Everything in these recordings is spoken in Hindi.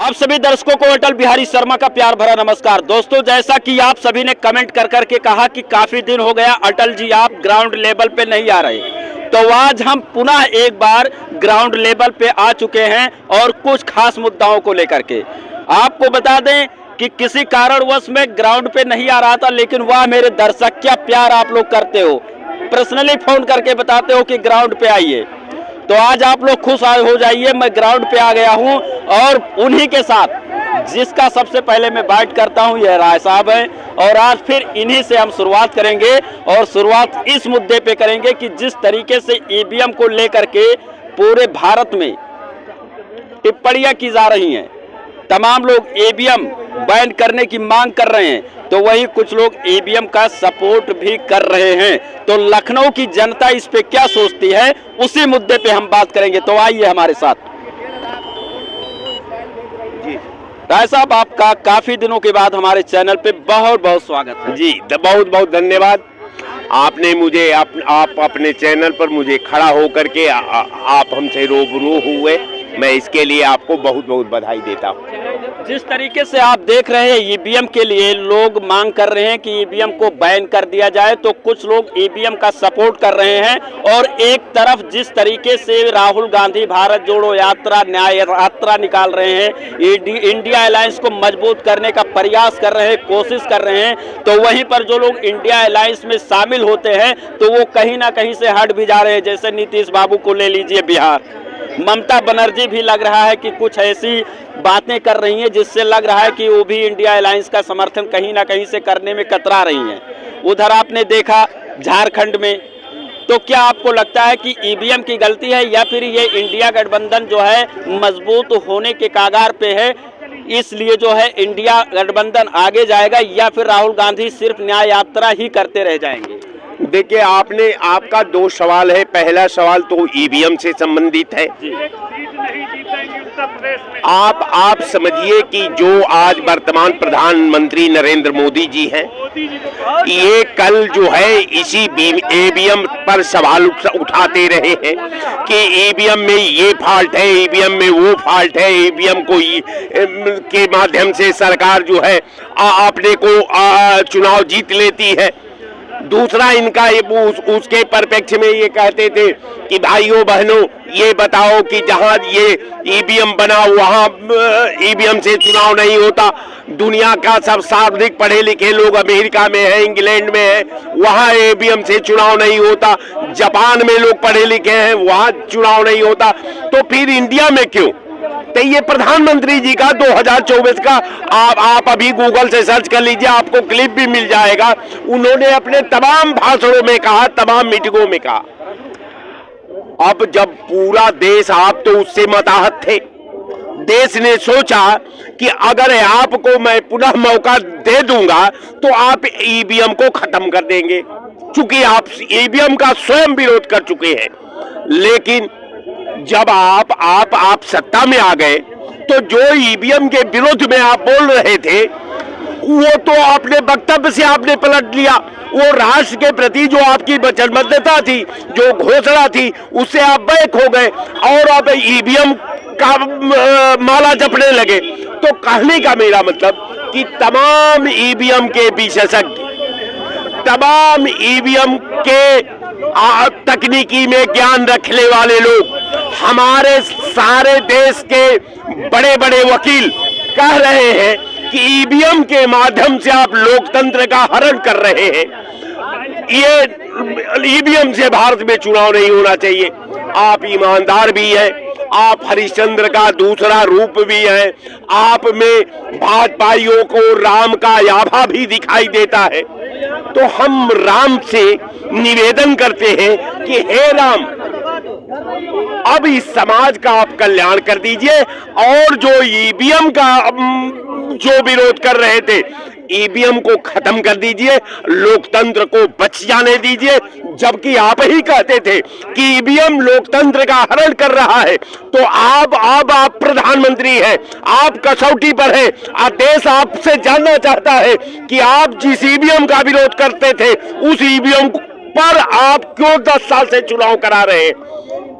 आप सभी दर्शकों को अटल बिहारी शर्मा का प्यार भरा नमस्कार। दोस्तों, जैसा कि आप सभी ने कमेंट कर करके कहा कि काफी दिन हो गया अटल जी आप ग्राउंड लेवल पे नहीं आ रहे, तो आज हम पुनः एक बार ग्राउंड लेवल पे आ चुके हैं और कुछ खास मुद्दाओं को लेकर के आपको बता दें कि किसी कारणवश में ग्राउंड पे नहीं आ रहा था, लेकिन वह मेरे दर्शक क्या प्यार आप लोग करते हो, पर्सनली फोन करके बताते हो कि ग्राउंड पे आइए, तो आज आप लोग खुश हो जाइए। मैं ग्राउंड पे आ गया हूं और उन्हीं के साथ जिसका सबसे पहले मैं बात करता हूं यह राय साहब है, और आज फिर इन्हीं से हम शुरुआत करेंगे और शुरुआत इस मुद्दे पे करेंगे कि जिस तरीके से ईवीएम को लेकर के पूरे भारत में टिप्पणियां की जा रही हैं, तमाम लोग ईवीएम बैन करने की मांग कर रहे हैं, तो वही कुछ लोग ईवीएम का सपोर्ट भी कर रहे हैं। तो लखनऊ की जनता इस पे क्या सोचती है, उसी मुद्दे पे हम बात करेंगे। तो आइए हमारे साथ। जी राय साहब, आपका काफी दिनों के बाद हमारे चैनल पे बहुत बहुत स्वागत है। जी बहुत बहुत धन्यवाद। आपने मुझे आप अपने चैनल पर मुझे खड़ा होकर के आप हमसे रूबरू हुए, मैं इसके लिए आपको बहुत बहुत बधाई देता हूँ। जिस तरीके से आप देख रहे हैं ईवीएम के लिए लोग मांग कर रहे हैं कि ईवीएम को बैन कर दिया जाए, तो कुछ लोग ईवीएम का सपोर्ट कर रहे हैं, और एक तरफ जिस तरीके से राहुल गांधी भारत जोड़ो यात्रा न्याय यात्रा निकाल रहे हैं, इंडिया अलायंस को मजबूत करने का प्रयास कर रहे हैं, कोशिश कर रहे हैं, तो वहीं पर जो लोग इंडिया अलायंस में शामिल होते हैं तो वो कहीं ना कहीं से हट भी जा रहे हैं। जैसे नीतीश बाबू को ले लीजिए बिहार, ममता बनर्जी भी लग रहा है कि कुछ ऐसी बातें कर रही हैं जिससे लग रहा है कि वो भी इंडिया अलायंस का समर्थन कहीं ना कहीं से करने में कतरा रही हैं। उधर आपने देखा झारखंड में, तो क्या आपको लगता है कि ईवीएम की गलती है या फिर ये इंडिया गठबंधन जो है मजबूत होने के कागार पे है, इसलिए जो है इंडिया गठबंधन आगे जाएगा, या फिर राहुल गांधी सिर्फ न्याय यात्रा ही करते रह जाएंगे? देखिए, आपका दो सवाल है। पहला सवाल तो ईवीएम से संबंधित है। आप समझिए कि जो आज वर्तमान प्रधानमंत्री नरेंद्र मोदी जी हैं, ये कल जो है इसी ईवीएम पर सवाल उठाते रहे हैं कि ईवीएम में ये फॉल्ट है, ईवीएम में वो फॉल्ट है, ईवीएम को के माध्यम से सरकार जो है अपने को चुनाव जीत लेती है। दूसरा इनका उसके परिप्रेक्ष्य में ये कहते थे कि भाइयों बहनों, ये बताओ कि जहां ये ईवीएम बना वहां ईवीएम से चुनाव नहीं होता। दुनिया का सब सर्वाधिक पढ़े लिखे लोग अमेरिका में है, इंग्लैंड में है, वहां ईवीएम से चुनाव नहीं होता। जापान में लोग पढ़े लिखे हैं, वहां चुनाव नहीं होता, तो फिर इंडिया में क्यों? तो ये प्रधानमंत्री जी का 2024 का आप अभी गूगल से सर्च कर लीजिए, आपको क्लिप भी मिल जाएगा। उन्होंने अपने तमाम भाषणों में कहा, तमाम मीटिंगों में कहा। अब जब पूरा देश, आप तो उससे मताहत थे, देश ने सोचा कि अगर आपको मैं पुनः मौका दे दूंगा तो आप ईवीएम को खत्म कर देंगे, चूंकि आप ईवीएम का स्वयं विरोध कर चुके हैं। लेकिन जब आप सत्ता में आ गए तो जो ईवीएम के विरोध में आप बोल रहे थे वो तो अपने वक्तव्य से आपने पलट लिया। वो राष्ट्र के प्रति जो आपकी वचनबद्धता थी, जो घोषणा थी, उससे आप बैक हो गए और अब ईवीएम का माला जपने लगे। तो कहने का मेरा मतलब कि तमाम ईवीएम के विशेषज्ञ, तमाम ईवीएम के तकनीकी में ज्ञान रखने वाले लोग, हमारे सारे देश के बड़े बड़े वकील कह रहे हैं कि ईवीएम के माध्यम से आप लोकतंत्र का हरण कर रहे हैं। ये ईवीएम से भारत में चुनाव नहीं होना चाहिए। आप ईमानदार भी हैं, आप हरिश्चंद्र का दूसरा रूप भी हैं, आप में भाजपाइयों को राम का याभा भी दिखाई देता है। तो हम राम से निवेदन करते हैं कि हे राम, अब इस समाज का आप कल्याण कर दीजिए, और जो ईवीएम का जो विरोध कर रहे थे, ईवीएम को खत्म कर दीजिए, लोकतंत्र को बच जाने दीजिए। जबकि आप ही कहते थे कि ईवीएम लोकतंत्र का हरण कर रहा है, तो अब आप प्रधानमंत्री हैं, आप कसौटी पर हैं, देश आपसे जानना चाहता है कि आप जिस ईवीएम का विरोध करते थे उस ईवीएम पर आप क्यों 10 साल से चुनाव करा रहे हैं।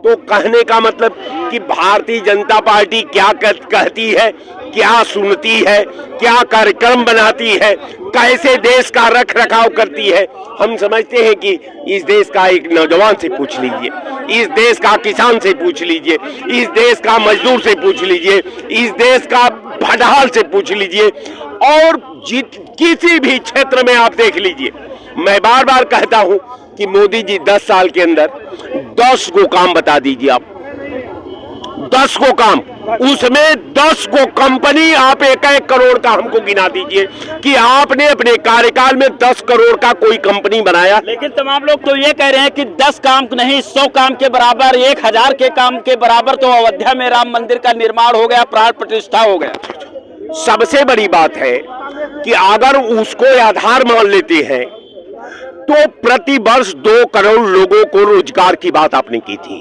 तो कहने का मतलब कि भारतीय जनता पार्टी क्या कहती है, क्या सुनती है, क्या कार्यक्रम बनाती है, कैसे देश का रख रखाव करती है, हम समझते हैं कि इस देश का एक नौजवान से पूछ लीजिए, इस देश का किसान से पूछ लीजिए, इस देश का मजदूर से पूछ लीजिए, इस देश का भड़ाल से पूछ लीजिए, और किसी भी क्षेत्र में आप देख लीजिए। मैं बार बार कहता हूं कि मोदी जी 10 साल के अंदर 10 को काम बता दीजिए आप, 10 को काम, उसमें 10 को कंपनी आप 1-1 करोड़ का हमको गिना दीजिए कि आपने अपने कार्यकाल में 10 करोड़ का कोई कंपनी बनाया। लेकिन तमाम लोग तो ये कह रहे हैं कि 10 काम नहीं 100 काम के बराबर, 1000 के काम के बराबर तो अयोध्या में राम मंदिर का निर्माण हो गया, प्राण प्रतिष्ठा हो गया। सबसे बड़ी बात है कि अगर उसको आधार मान लेते हैं तो प्रति वर्ष 2 करोड़ लोगों को रोजगार की बात आपने की थी।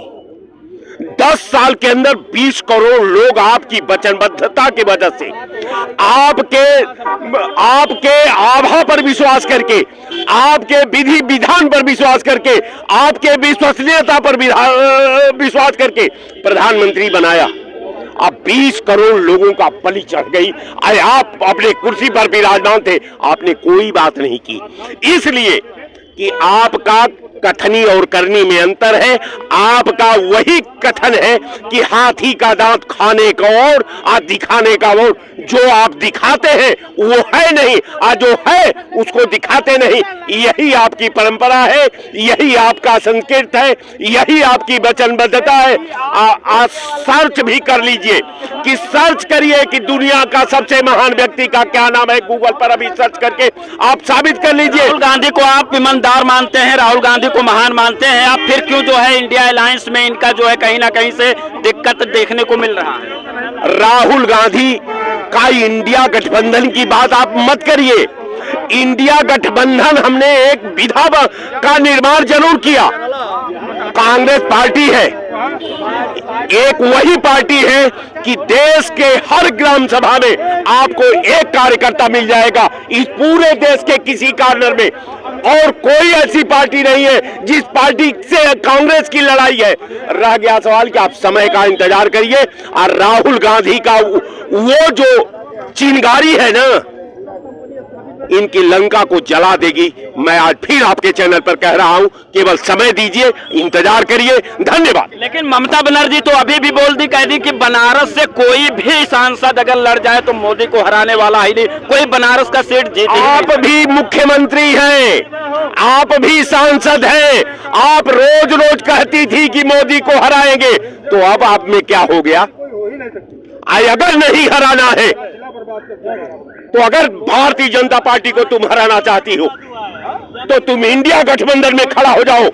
10 साल के अंदर 20 करोड़ लोग आपकी वचनबद्धता की वजह से, आपके आभा पर विश्वास करके, आपके विधि विधान पर विश्वास करके, आपके विश्वसनीयता पर विश्वास करके प्रधानमंत्री बनाया। अब 20 करोड़ लोगों का बलि चढ़ गई। अरे आप अपने कुर्सी पर विराजमान थे, आपने कोई बात नहीं की, इसलिए कि आपका कथनी और करनी में अंतर है। आपका वही कथन है कि हाथी का दांत खाने का और दिखाने का और, जो आप दिखाते हैं वो है नहीं, जो है उसको दिखाते नहीं। यही आपकी परंपरा है, यही आपका संस्कृत है, यही आपकी वचनबद्धता है। सर्च भी कर लीजिए, कि सर्च करिए कि दुनिया का सबसे महान व्यक्ति का क्या नाम है, गूगल पर अभी सर्च करके आप साबित कर लीजिए। राहुल गांधी को आप ईमानदार मानते हैं, राहुल गांधी को महान मानते हैं, आप फिर क्यों जो है इंडिया अलायंस में इनका जो है कहीं ना कहीं से दिक्कत देखने को मिल रहा है? राहुल गांधी का इंडिया गठबंधन की बात आप मत करिए। इंडिया गठबंधन हमने एक विधा का निर्माण जरूर किया। कांग्रेस पार्टी है, एक वही पार्टी है कि देश के हर ग्राम सभा में आपको एक कार्यकर्ता मिल जाएगा, इस पूरे देश के किसी कॉर्नर में। और कोई ऐसी पार्टी नहीं है जिस पार्टी से कांग्रेस की लड़ाई है। रह गया सवाल कि आप समय का इंतजार करिए, और राहुल गांधी का वो जो चिंगारी है ना, इनकी लंका को जला देगी। मैं आज फिर आपके चैनल पर कह रहा हूं, केवल समय दीजिए, इंतजार करिए। धन्यवाद। लेकिन ममता बनर्जी तो अभी भी बोल दी, कह दी कि बनारस से कोई भी सांसद अगर लड़ जाए तो मोदी को हराने वाला ही नहीं, कोई बनारस का सीट जीते। आप भी मुख्यमंत्री हैं, आप भी सांसद हैं, आप रोज रोज कहती थी कि मोदी को हराएंगे, तो अब आप में क्या हो गया? अगर नहीं हराना है तो अगर भारतीय जनता पार्टी को तुम हराना चाहती हो तो तुम इंडिया गठबंधन में खड़ा हो जाओ,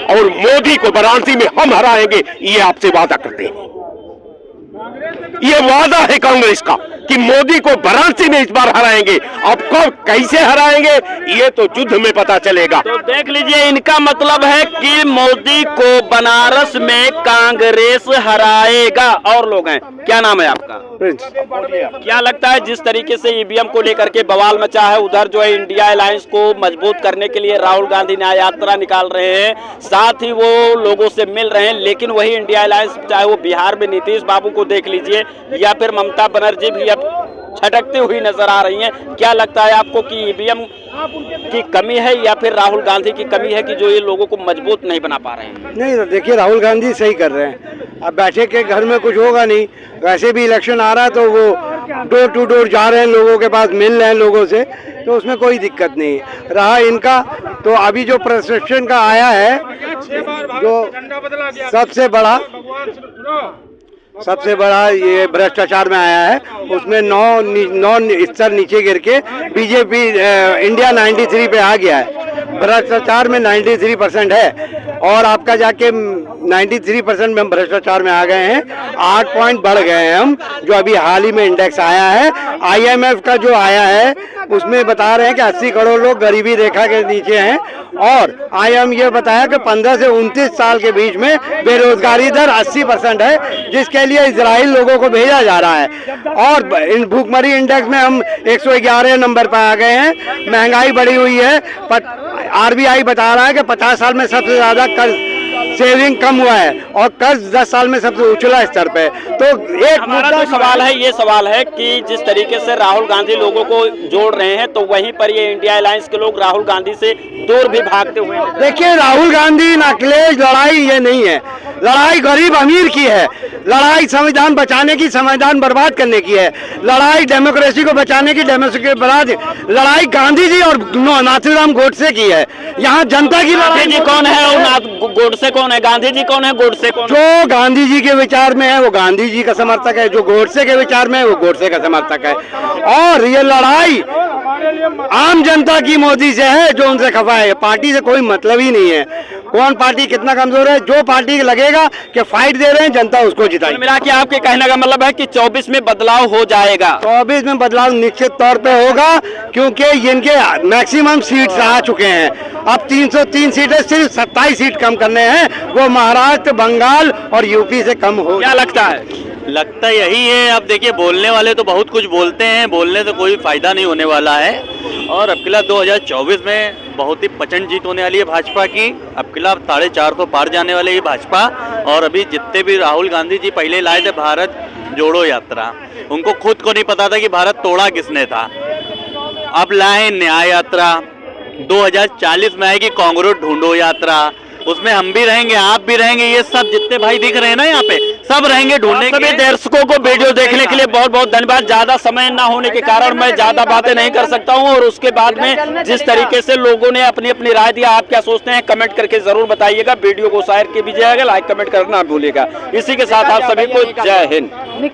और मोदी को वाराणसी में हम हराएंगे, ये आपसे वादा करते हैं। ये वादा है कांग्रेस का कि मोदी को वाराणसी में इस बार हराएंगे। अब कब कैसे हराएंगे ये तो युद्ध में पता चलेगा। तो देख लीजिए, इनका मतलब है कि मोदी को बनारस में कांग्रेस हराएगा। और लोग हैं, क्या नाम है आपका? क्या लगता है जिस तरीके से ईवीएम को लेकर के बवाल मचा है, उधर जो है इंडिया अलायंस को मजबूत करने के लिए राहुल गांधी न्याय यात्रा निकाल रहे हैं, साथ ही वो लोगों से मिल रहे हैं, लेकिन वही इंडिया अलायंस, चाहे वो बिहार में नीतीश बाबू को देख लीजिए या फिर ममता बनर्जी भी अब छटकती हुई नजर आ रही हैं। क्या लगता है आपको कि ईवीएम की कमी है या फिर राहुल गांधी की कमी है कि जो ये लोगों को मजबूत नहीं बना पा रहे हैं? नहीं, देखिए राहुल गांधी सही कर रहे हैं। अब बैठे के घर में कुछ होगा नहीं, वैसे भी इलेक्शन आ रहा है तो वो डोर टू डोर जा रहे हैं, लोगों के पास मिल रहे हैं लोगों से, तो उसमें कोई दिक्कत नहीं रहा इनका। तो अभी जो प्रशिक्षण का आया है, जो सबसे बड़ा ये भ्रष्टाचार में आया है, उसमें 9 स्तर नीचे गिर के बीजेपी इंडिया 93 पे आ गया है। भ्रष्टाचार में 93% है, और आपका जाके 93% में हम भ्रष्टाचार में आ गए हैं। 8 पॉइंट बढ़ गए हैं हम, जो अभी हाल ही में इंडेक्स आया है। IMF का जो आया है उसमें बता रहे हैं कि 80 करोड़ लोग गरीबी रेखा के नीचे हैं, और IMF ये बताया कि 15 से 29 साल के बीच में बेरोजगारी दर 80% है, जिसके लिए इजराइल लोगों को भेजा जा रहा है। और इन भूखमरी इंडेक्स में हम 111 नंबर पर आ गए हैं। महंगाई बढ़ी हुई है, RBI बता रहा है कि 50 साल में सबसे ज्यादा कर्ज सेविंग कम हुआ है और कर्ज 10 साल में सबसे उछला स्तर पे। तो एक हमारा मुद्दा जो सवाल है, ये सवाल है कि जिस तरीके से राहुल गांधी लोगों को जोड़ रहे हैं, तो वहीं पर ये इंडिया अलायंस के लोग राहुल गांधी से दूर भी भागते हुए हैं। देखिए, राहुल गांधी अखिलेश लड़ाई ये नहीं है, लड़ाई गरीब अमीर की है, लड़ाई संविधान बचाने की, संविधान बर्बाद करने की है, लड़ाई डेमोक्रेसी को बचाने की, डेमोक्रेसी बर्बाद, लड़ाई गांधी जी और नाथूराम गोडसे की है। यहाँ जनता की लड़ाई। गांधी जी कौन है और गोडसे कौन है? गांधी जी कौन है, गोडसे कौन है? जो गांधी जी के विचार में है वो गांधी जी का समर्थक है, जो गोडसे के विचार में है वो गोडसे का समर्थक है। और ये लड़ाई आम जनता की मोदी से है, जो उनसे खफा है। पार्टी से कोई मतलब ही नहीं है, कौन पार्टी कितना कमजोर है, जो पार्टी लगेगा कि फाइट दे रहे हैं जनता उसको जिताएगी। मिला कि आपके कहने का मतलब है कि 24 में बदलाव हो जाएगा। 24 में बदलाव निश्चित तौर पे होगा, क्योंकि इनके मैक्सिमम सीट्स आ चुके हैं। अब 303 सीटें, सिर्फ 27 सीट कम करने हैं, वो महाराष्ट्र, बंगाल और यूपी से कम हो। क्या लगता है? लगता यही है। अब देखिए, बोलने वाले तो बहुत कुछ बोलते हैं, बोलने से कोई फायदा नहीं होने वाला है। और अब किला 2024 में बहुत ही प्रचंड जीत होने वाली है भाजपा की। अब किला 450 पार जाने वाले ही भाजपा। और अभी जितने भी राहुल गांधी जी पहले लाए थे भारत जोड़ो यात्रा, उनको खुद को नहीं पता था कि भारत तोड़ा किसने था। अब लाए न्याय यात्रा, 2040 में आएगी कांग्रेस ढूंढो यात्रा, उसमें हम भी रहेंगे, आप भी रहेंगे, ये सब जितने भाई दिख रहे हैं ना यहाँ पे, सब रहेंगे ढूंढने के। सभी दर्शकों को वीडियो देखने के लिए बहुत बहुत धन्यवाद। ज्यादा समय ना होने के कारण मैं ज्यादा बातें नहीं कर सकता हूं। और उसके बाद में जिस तरीके से लोगों ने अपनी अपनी राय दिया, आप क्या सोचते हैं कमेंट करके जरूर बताइएगा। वीडियो को शेयर कीजिएगा, लाइक कमेंट करना ना भूलिएगा। इसी के साथ आप सभी को जय हिंद।